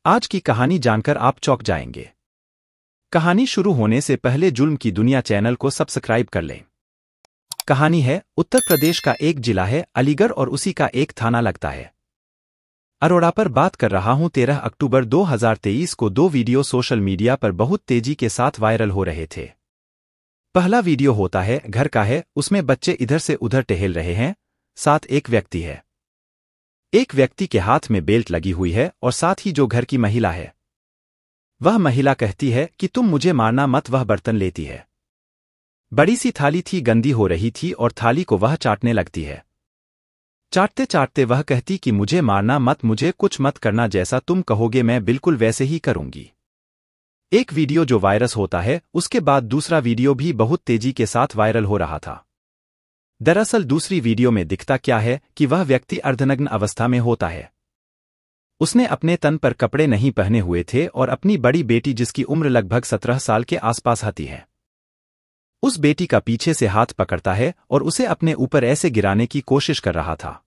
आज की कहानी जानकर आप चौंक जाएंगे। कहानी शुरू होने से पहले जुल्म की दुनिया चैनल को सब्सक्राइब कर लें। कहानी है, उत्तर प्रदेश का एक जिला है अलीगढ़ और उसी का एक थाना लगता है अरोड़ा पर बात कर रहा हूं। 13 अक्टूबर 2023 को दो वीडियो सोशल मीडिया पर बहुत तेजी के साथ वायरल हो रहे थे। पहला वीडियो होता है, घर का है, उसमें बच्चे इधर से उधर टहल रहे हैं, साथ एक व्यक्ति है। एक व्यक्ति के हाथ में बेल्ट लगी हुई है और साथ ही जो घर की महिला है वह महिला कहती है कि तुम मुझे मारना मत। वह बर्तन लेती है। बड़ी सी थाली थी, गंदी हो रही थी और थाली को वह चाटने लगती है। चाटते चाटते वह कहती कि मुझे मारना मत, मुझे कुछ मत करना, जैसा तुम कहोगे मैं बिल्कुल वैसे ही करूंगी। एक वीडियो जो वायरल होता है, उसके बाद दूसरा वीडियो भी बहुत तेजी के साथ वायरल हो रहा था। दरअसल दूसरी वीडियो में दिखता क्या है कि वह व्यक्ति अर्धनग्न अवस्था में होता है। उसने अपने तन पर कपड़े नहीं पहने हुए थे और अपनी बड़ी बेटी, जिसकी उम्र लगभग 17 साल के आसपास आती है, उस बेटी का पीछे से हाथ पकड़ता है और उसे अपने ऊपर ऐसे गिराने की कोशिश कर रहा था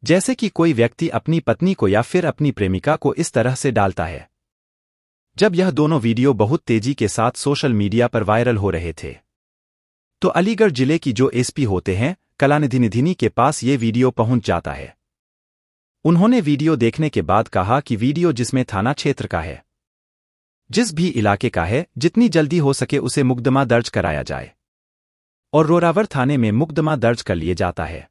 जैसे कि कोई व्यक्ति अपनी पत्नी को या फिर अपनी प्रेमिका को इस तरह से डालता है। जब यह दोनों वीडियो बहुत तेजी के साथ सोशल मीडिया पर वायरल हो रहे थे तो अलीगढ़ जिले की जो एसपी होते हैं कलानिधि के पास ये वीडियो पहुंच जाता है। उन्होंने वीडियो देखने के बाद कहा कि वीडियो जिसमें थाना क्षेत्र का है, जिस भी इलाके का है, जितनी जल्दी हो सके उसे मुकदमा दर्ज कराया जाए। और रोरावर थाने में मुकदमा दर्ज कर लिए जाता है।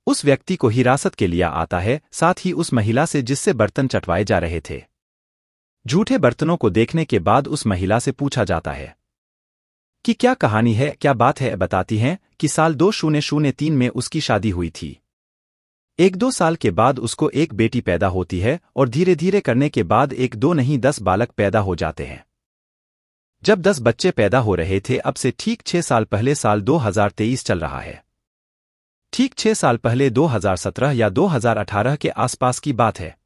उस व्यक्ति को हिरासत के लिया आता है, साथ ही उस महिला से जिससे बर्तन चटवाए जा रहे थे। झूठे बर्तनों को देखने के बाद उस महिला से पूछा जाता है कि क्या कहानी है, क्या बात है। बताती हैं कि साल 2003 में उसकी शादी हुई थी। 1-2 साल के बाद उसको एक बेटी पैदा होती है और धीरे धीरे करने के बाद 1-2 नहीं 10 बालक पैदा हो जाते हैं। जब 10 बच्चे पैदा हो रहे थे, अब से ठीक 6 साल पहले, साल 2023 चल रहा है, ठीक 6 साल पहले 2017 या 2018 के आसपास की बात है,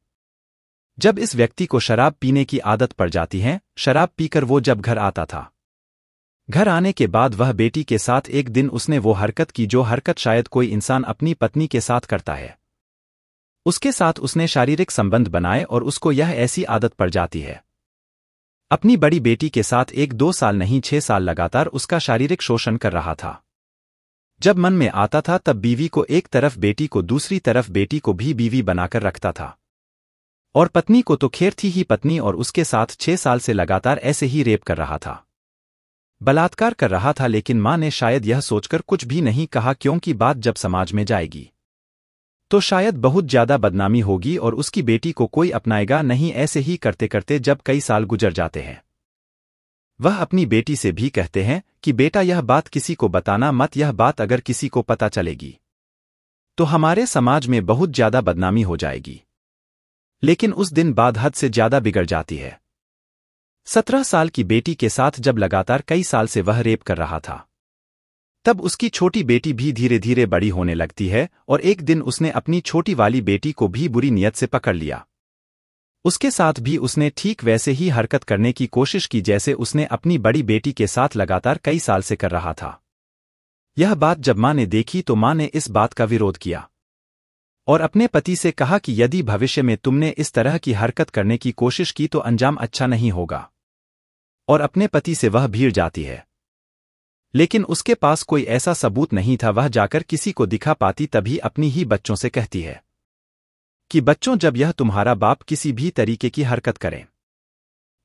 जब इस व्यक्ति को शराब पीने की आदत पड़ जाती है। शराब पीकर वो जब घर आता था, घर आने के बाद वह बेटी के साथ एक दिन उसने वो हरकत की जो हरकत शायद कोई इंसान अपनी पत्नी के साथ करता है। उसके साथ उसने शारीरिक संबंध बनाए और उसको यह ऐसी आदत पड़ जाती है। अपनी बड़ी बेटी के साथ 1-2 साल नहीं 6 साल लगातार उसका शारीरिक शोषण कर रहा था। जब मन में आता था तब बीवी को एक तरफ, बेटी को दूसरी तरफ, बेटी को भी बीवी बनाकर रखता था और पत्नी को तो खैर थी ही पत्नी, और उसके साथ 6 साल से लगातार ऐसे ही रेप कर रहा था, बलात्कार कर रहा था। लेकिन मां ने शायद यह सोचकर कुछ भी नहीं कहा, क्योंकि बात जब समाज में जाएगी तो शायद बहुत ज्यादा बदनामी होगी और उसकी बेटी को कोई अपनाएगा नहीं। ऐसे ही करते करते जब कई साल गुजर जाते हैं, वह अपनी बेटी से भी कहते हैं कि बेटा यह बात किसी को बताना मत, यह बात अगर किसी को पता चलेगी तो हमारे समाज में बहुत ज्यादा बदनामी हो जाएगी। लेकिन उस दिन बाद हद से ज्यादा बिगड़ जाती है। 17 साल की बेटी के साथ जब लगातार कई साल से वह रेप कर रहा था, तब उसकी छोटी बेटी भी धीरे धीरे बड़ी होने लगती है और एक दिन उसने अपनी छोटी वाली बेटी को भी बुरी नीयत से पकड़ लिया। उसके साथ भी उसने ठीक वैसे ही हरकत करने की कोशिश की जैसे उसने अपनी बड़ी बेटी के साथ लगातार कई साल से कर रहा था। यह बात जब मां ने देखी तो मां ने इस बात का विरोध किया और अपने पति से कहा कि यदि भविष्य में तुमने इस तरह की हरकत करने की कोशिश की तो अंजाम अच्छा नहीं होगा। और अपने पति से वह भिड़ जाती है, लेकिन उसके पास कोई ऐसा सबूत नहीं था। वह जाकर किसी को दिखा पाती, तभी अपनी ही बच्चों से कहती है कि बच्चों, जब यह तुम्हारा बाप किसी भी तरीके की हरकत करें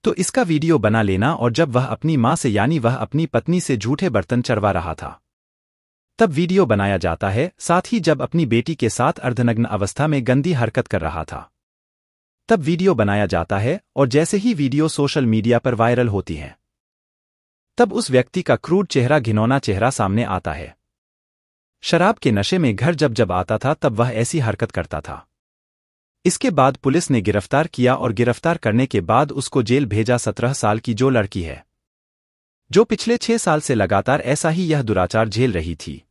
तो इसका वीडियो बना लेना। और जब वह अपनी मां से, यानी वह अपनी पत्नी से झूठे बर्तन चढ़वा रहा था, तब वीडियो बनाया जाता है। साथ ही जब अपनी बेटी के साथ अर्धनग्न अवस्था में गंदी हरकत कर रहा था, तब वीडियो बनाया जाता है। और जैसे ही वीडियो सोशल मीडिया पर वायरल होती है, तब उस व्यक्ति का क्रूर चेहरा, घिनौना चेहरा सामने आता है। शराब के नशे में घर जब जब आता था तब वह ऐसी हरकत करता था। इसके बाद पुलिस ने गिरफ्तार किया और गिरफ्तार करने के बाद उसको जेल भेजा। 17 साल की जो लड़की है, जो पिछले 6 साल से लगातार ऐसा ही यह दुराचार झेल रही थी,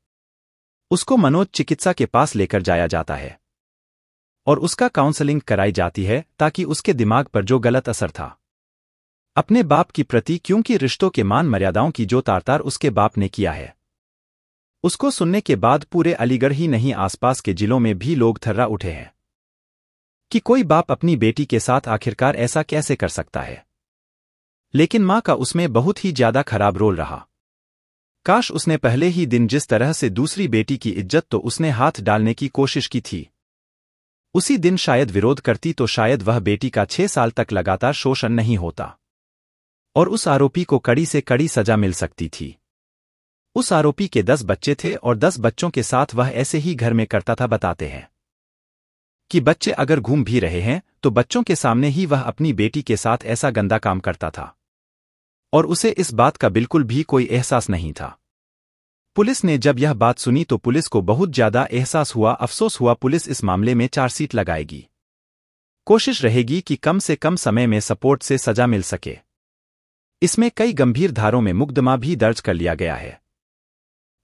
उसको मनोज चिकित्सा के पास लेकर जाया जाता है और उसका काउंसलिंग कराई जाती है ताकि उसके दिमाग पर जो गलत असर था अपने बाप की प्रति, क्योंकि रिश्तों के मान मर्यादाओं की जो तार-तार उसके बाप ने किया है, उसको सुनने के बाद पूरे अलीगढ़ ही नहीं आसपास के जिलों में भी लोग थर्रा उठे हैं। कि कोई बाप अपनी बेटी के साथ आखिरकार ऐसा कैसे कर सकता है। लेकिन मां का उसमें बहुत ही ज्यादा खराब रोल रहा। काश उसने पहले ही दिन जिस तरह से दूसरी बेटी की इज्जत तो उसने हाथ डालने की कोशिश की थी, उसी दिन शायद विरोध करती तो शायद वह बेटी का 6 साल तक लगातार शोषण नहीं होता और उस आरोपी को कड़ी से कड़ी सजा मिल सकती थी। उस आरोपी के 10 बच्चे थे और 10 बच्चों के साथ वह ऐसे ही घर में करता था। बताते हैं कि बच्चे अगर घूम भी रहे हैं तो बच्चों के सामने ही वह अपनी बेटी के साथ ऐसा गंदा काम करता था और उसे इस बात का बिल्कुल भी कोई एहसास नहीं था। पुलिस ने जब यह बात सुनी तो पुलिस को बहुत ज्यादा एहसास हुआ, अफसोस हुआ। पुलिस इस मामले में चार्जशीट लगाएगी, कोशिश रहेगी कि कम से कम समय में सपोर्ट से सजा मिल सके। इसमें कई गंभीर धारों में मुकदमा भी दर्ज कर लिया गया है।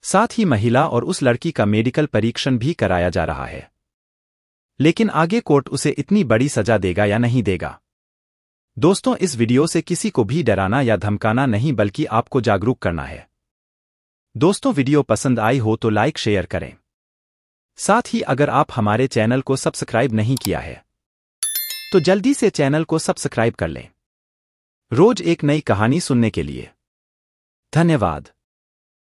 साथ ही महिला और उस लड़की का मेडिकल परीक्षण भी कराया जा रहा है। लेकिन आगे कोर्ट उसे इतनी बड़ी सजा देगा या नहीं देगा। दोस्तों, इस वीडियो से किसी को भी डराना या धमकाना नहीं बल्कि आपको जागरूक करना है। दोस्तों, वीडियो पसंद आई हो तो लाइक शेयर करें। साथ ही अगर आप हमारे चैनल को सब्सक्राइब नहीं किया है तो जल्दी से चैनल को सब्सक्राइब कर लें, रोज एक नई कहानी सुनने के लिए। धन्यवाद।